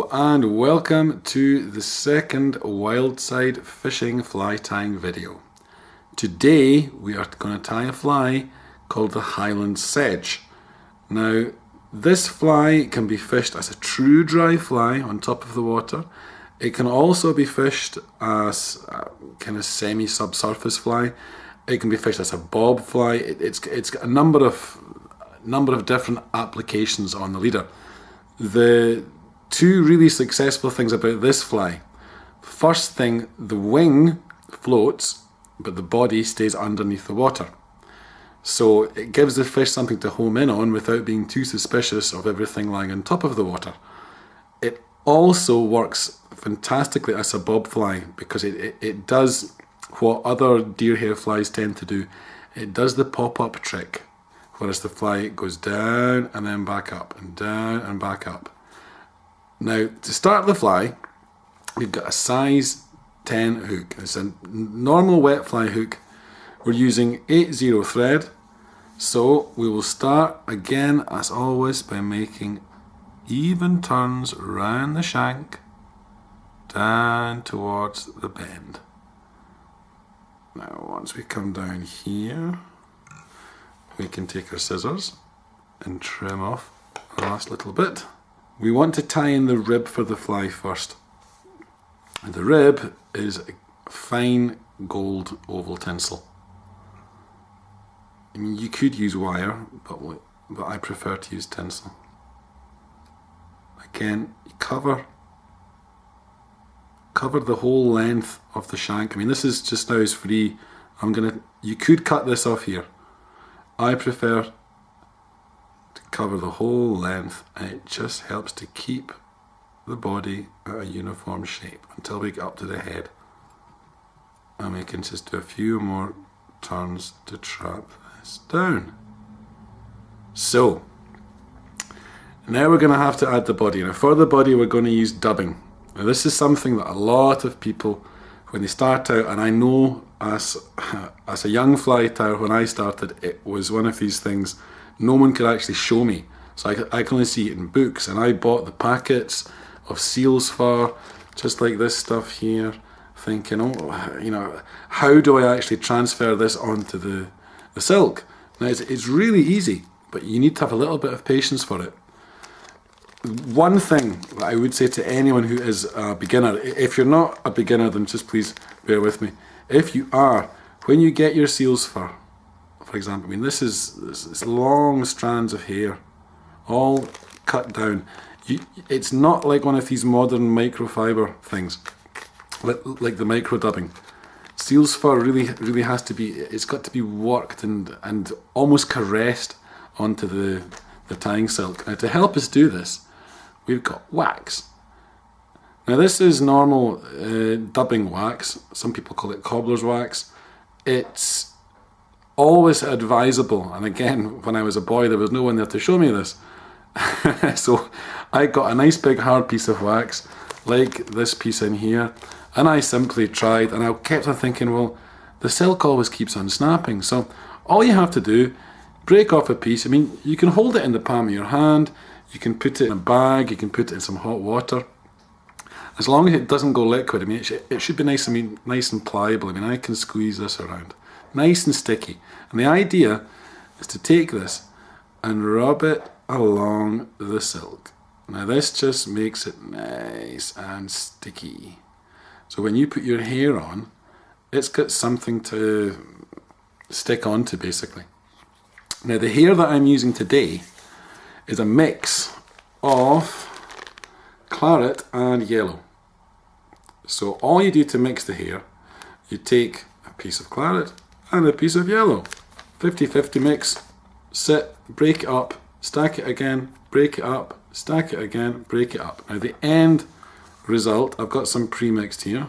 Hello and welcome to the second wildside fishing fly tying video. Today we are going to tie a fly called the Highland sedge. Now this fly can be fished as a true dry fly on top of the water. It can also be fished as a kind of semi-subsurface fly. It can be fished as a bob fly. It's got a number of different applications on the leader. The two really successful things about this fly. First thing, the wing floats, but the body stays underneath the water. So it gives the fish something to home in on without being too suspicious of everything lying on top of the water. It also works fantastically as a bob fly because it does what other deer hair flies tend to do. It does the pop-up trick, whereas the fly goes down and then back up and down and back up. Now, to start the fly, we've got a size 10 hook. It's a normal wet fly hook. We're using 8/0 thread. So we will start again, as always, by making even turns round the shank, down towards the bend. Now, once we come down here, we can take our scissors and trim off the last little bit. We want to tie in the rib for the fly first. And the rib is a fine gold oval tinsel. I mean, you could use wire, but I prefer to use tinsel. Again, you cover the whole length of the shank. I mean, this is just now is free. You could cut this off here. I prefer to cover the whole length, and it just helps to keep the body at a uniform shape until we get up to the head. And we can just do a few more turns to trap this down. So, now we're going to have to add the body. Now for the body we're going to use dubbing. Now this is something that a lot of people, when they start out, and I know as a young fly tyer when I started, it was one of these things no one could actually show me. So I can only see it in books, and I bought the packets of seal's fur, just like this stuff here, thinking, oh, you know, how do I actually transfer this onto the silk? Now it's really easy, but you need to have a little bit of patience for it. One thing that I would say to anyone who is a beginner, if you're not a beginner, then just please bear with me. If you are, when you get your seal's fur, for example, I mean, this is long strands of hair, all cut down. It's not like one of these modern microfiber things, like the micro dubbing. Seal's fur really has to be, it's got to be worked and almost caressed onto the tying silk. Now to help us do this, we've got wax. Now this is normal dubbing wax. Some people call it cobbler's wax. It's always advisable, and again, when I was a boy there was no one there to show me this. So I got a nice big hard piece of wax, like this piece in here, and I simply tried, and I kept on thinking, well, the silk always keeps on snapping. So all you have to do, break off a piece. I mean, you can hold it in the palm of your hand, you can put it in a bag, you can put it in some hot water. As long as it doesn't go liquid, I mean, it should be nice and pliable. I mean, I can squeeze this around. Nice and sticky. And the idea is to take this and rub it along the silk. Now this just makes it nice and sticky. So when you put your hair on, it's got something to stick onto basically. Now the hair that I'm using today is a mix of claret and yellow. So all you do to mix the hair, you take a piece of claret and a piece of yellow. 50-50 mix, sit, break it up, stack it again, break it up, stack it again, break it up. Now the end result, I've got some pre-mixed here,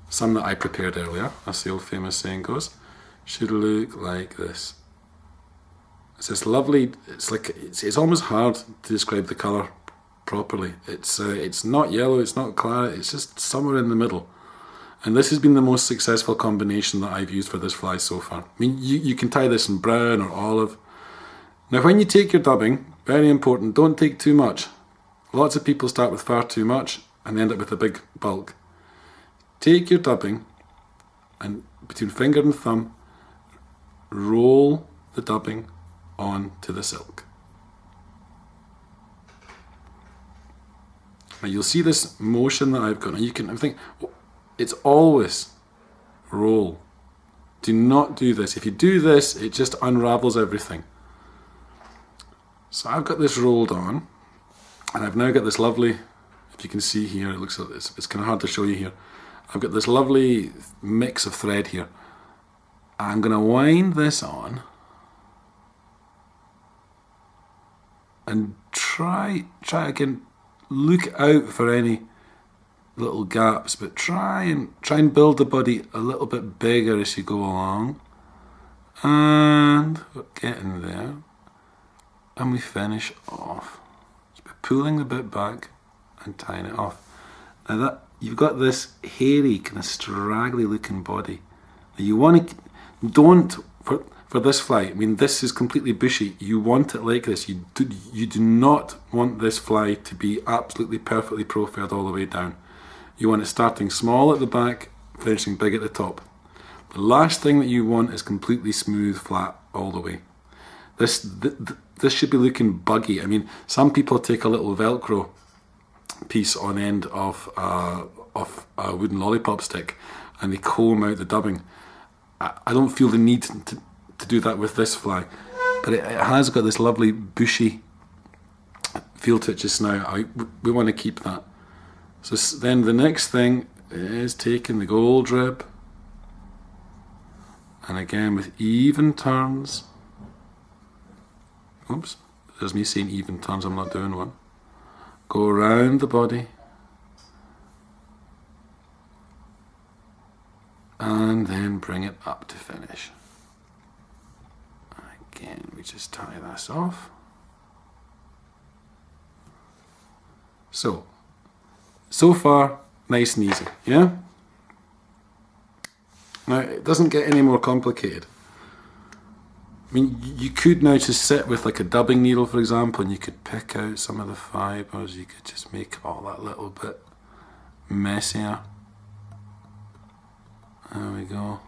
some that I prepared earlier, as the old famous saying goes, should look like this. It's this lovely, it's almost hard to describe the colour properly. It's not yellow, it's not claret, it's just somewhere in the middle. And this has been the most successful combination that I've used for this fly so far. I mean, you can tie this in brown or olive. Now when you take your dubbing, very important, don't take too much. Lots of people start with far too much and end up with a big bulk. Take your dubbing and between finger and thumb, roll the dubbing onto the silk. Now you'll see this motion that I've got. Now you can think, it's always roll. Do not do this. If you do this, it just unravels everything. So I've got this rolled on, and I've now got this lovely, if you can see here, it looks like it's kind of hard to show you here. I've got this lovely mix of thread here. I'm going to wind this on and try again. Look out for any little gaps, but try and build the body a little bit bigger as you go along. And we're getting there. And we finish off. Just by pulling the bit back and tying it off. Now that you've got this hairy, kind of straggly looking body. Now you want to, don't, for this fly, I mean this is completely bushy, you want it like this. You do not want this fly to be absolutely perfectly profiled all the way down. You want it starting small at the back, finishing big at the top. The last thing that you want is completely smooth, flat all the way. This should be looking buggy. I mean, some people take a little Velcro piece on end of a wooden lollipop stick and they comb out the dubbing. I don't feel the need to do that with this fly, but it has got this lovely bushy feel to it just now. We want to keep that. So then the next thing is taking the gold rib, and again with even turns. Oops, there's me saying even turns, I'm not doing one. Go around the body, and then bring it up to finish. Again, we just tie this off. So far, nice and easy, yeah? Now, it doesn't get any more complicated. I mean, you could now just sit with like a dubbing needle, for example, and you could pick out some of the fibres. You could just make all that little bit messier. There we go.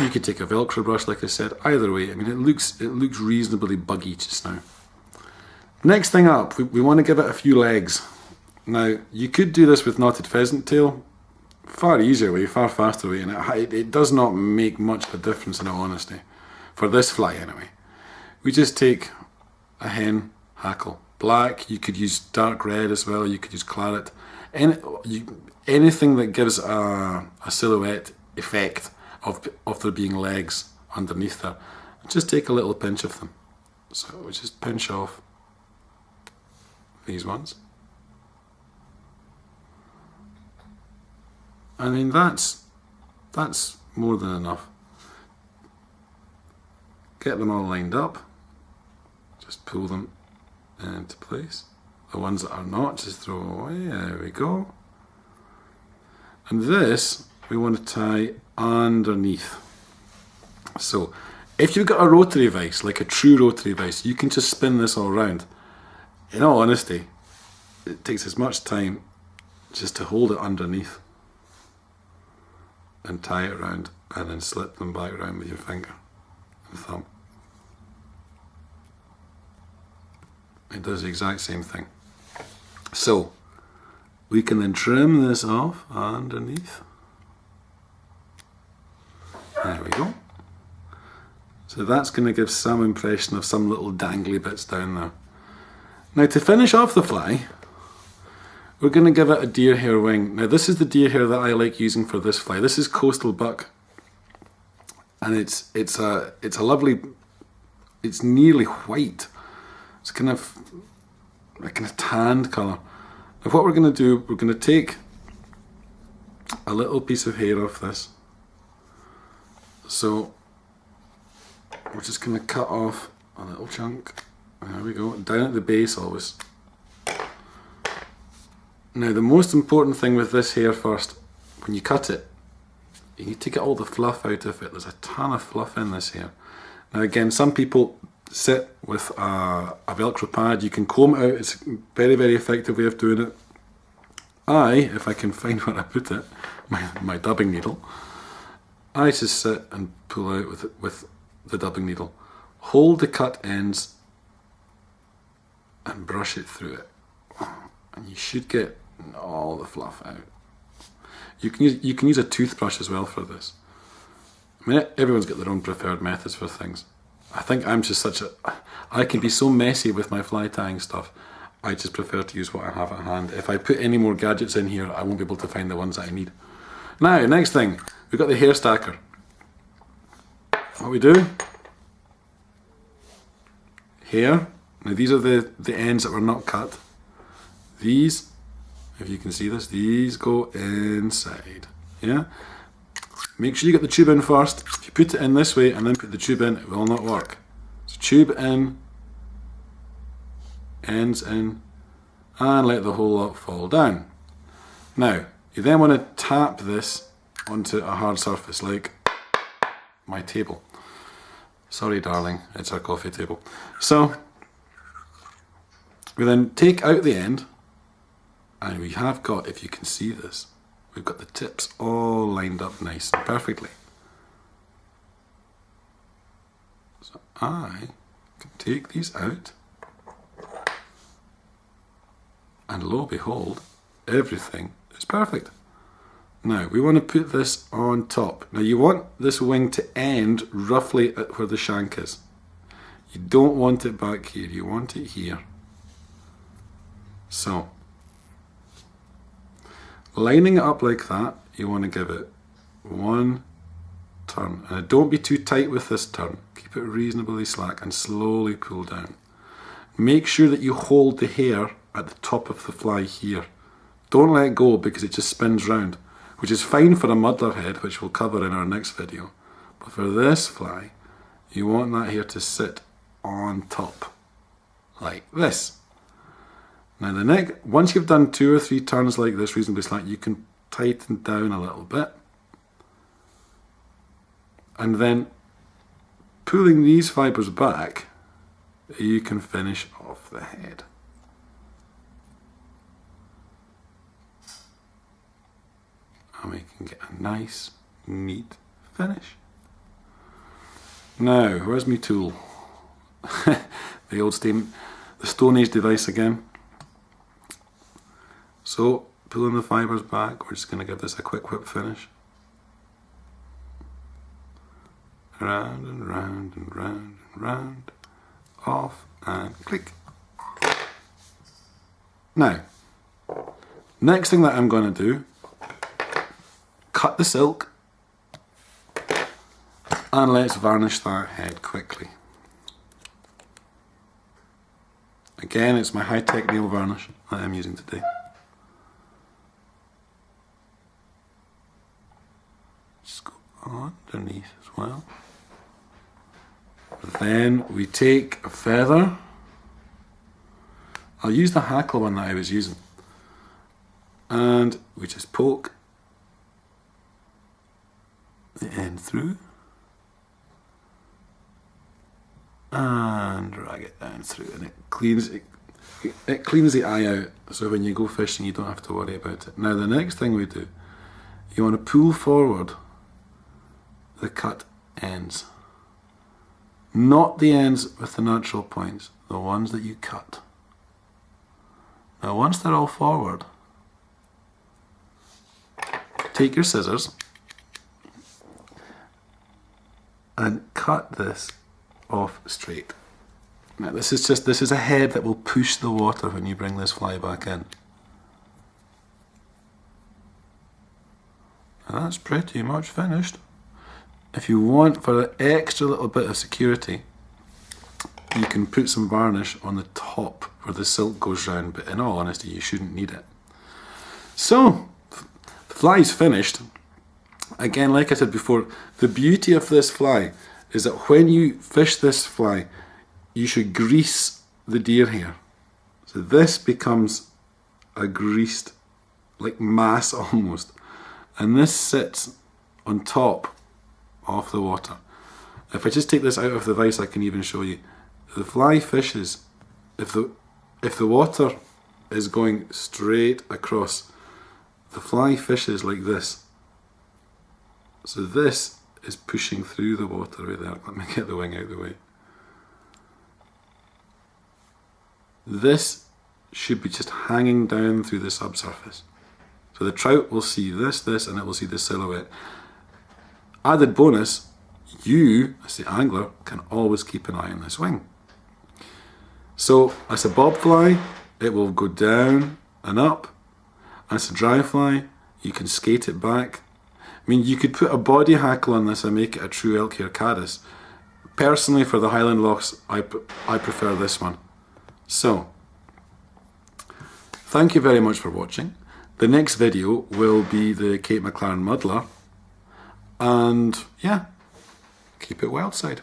You could take a Velcro brush, like I said. Either way, I mean, it looks reasonably buggy just now. Next thing up, we want to give it a few legs. Now, you could do this with knotted pheasant tail. Far easier way, far faster way, and it does not make much of a difference in all honesty. For this fly anyway. We just take a hen hackle. Black, you could use dark red as well, you could use claret. Anything that gives a silhouette effect of there being legs underneath there. Just take a little pinch of them. So we just pinch off these ones. I mean that's more than enough. Get them all lined up. Just pull them into place. The ones that are not, just throw away. There we go. And this we want to tie underneath. So if you've got a rotary vise, like a true rotary vise, you can just spin this all around. In all honesty, it takes as much time just to hold it underneath and tie it around and then slip them back around with your finger and thumb. It does the exact same thing. So we can then trim this off underneath. There we go. So that's going to give some impression of some little dangly bits down there. Now to finish off the fly, we're going to give it a deer hair wing. Now this is the deer hair that I like using for this fly. This is coastal buck, and it's a lovely, it's nearly white. It's kind of tanned colour. Now what we're going to do, we're going to take a little piece of hair off this. So we're just going to cut off a little chunk. There we go, down at the base always. Now the most important thing with this hair first, when you cut it, you need to get all the fluff out of it. There's a ton of fluff in this hair. Now again, some people sit with a Velcro pad. You can comb it out. It's a very, very effective way of doing it. If I can find where I put it, my dubbing needle, I just sit and pull out with the dubbing needle. Hold the cut ends and brush it through it. And you should get all the fluff out. You can use a toothbrush as well for this. I mean, everyone's got their own preferred methods for things. I think I'm just I can be so messy with my fly tying stuff. I just prefer to use what I have at hand. If I put any more gadgets in here, I won't be able to find the ones that I need. Now, next thing, we've got the hair stacker. What we do, hair. Now these are the ends that were not cut. These, if you can see this, these go inside. Yeah? Make sure you get the tube in first. If you put it in this way and then put the tube in, it will not work. So tube in, ends in, and let the whole lot fall down. Now, you then want to tap this onto a hard surface like my table. Sorry darling, it's our coffee table. So, we then take out the end, and we have got, if you can see this, we've got the tips all lined up nice and perfectly. So I can take these out, and lo and behold, everything is perfect. Now we want to put this on top. Now you want this wing to end roughly at where the shank is. You don't want it back here, you want it here. So, lining it up like that, you want to give it one turn. And don't be too tight with this turn. Keep it reasonably slack and slowly pull down. Make sure that you hold the hair at the top of the fly here. Don't let go because it just spins round, which is fine for a muddler head, which we'll cover in our next video. But for this fly, you want that hair to sit on top, like this. Now the neck, once you've done 2 or 3 turns like this reasonably slack, you can tighten down a little bit. And then pulling these fibres back, you can finish off the head. And we can get a nice, neat finish. Now, where's my tool? The Stone Age device again. So, pulling the fibres back, we're just going to give this a quick whip finish. Round and round and round and round. Off and click. Now, next thing that I'm going to do, cut the silk and let's varnish that head quickly. Again, it's my high-tech nail varnish that I'm using today. Just go underneath as well. Then we take a feather. I'll use the hackle one that I was using. And we just poke the end through. And drag it down through, and it cleans the eye out, so when you go fishing you don't have to worry about it. Now the next thing we do, you want to pull forward the cut ends. Not the ends with the natural points, the ones that you cut. Now once they're all forward, take your scissors and cut this off straight. Now this is a head that will push the water when you bring this fly back in. And that's pretty much finished. If you want, for an extra little bit of security, you can put some varnish on the top where the silk goes round, but in all honesty you shouldn't need it. So, the fly's finished. Again, like I said before, the beauty of this fly is that when you fish this fly, you should grease the deer hair. So this becomes a greased, like mass almost. And this sits on top of the water. If I just take this out of the vise, I can even show you. the fly fishes, if the water is going straight across, the fly fishes like this. So this is pushing through the water right there. Let me get the wing out of the way. This should be just hanging down through the subsurface. So the trout will see this, and it will see the silhouette. Added bonus, you, as the angler, can always keep an eye on this wing. So as a bob fly, it will go down and up. As a dry fly, you can skate it back. I mean, you could put a body hackle on this and make it a true elk hair caddis. Personally, for the Highland lochs, I prefer this one. So, thank you very much for watching. The next video will be the Cape McLaren muddler. And yeah, keep it wildside.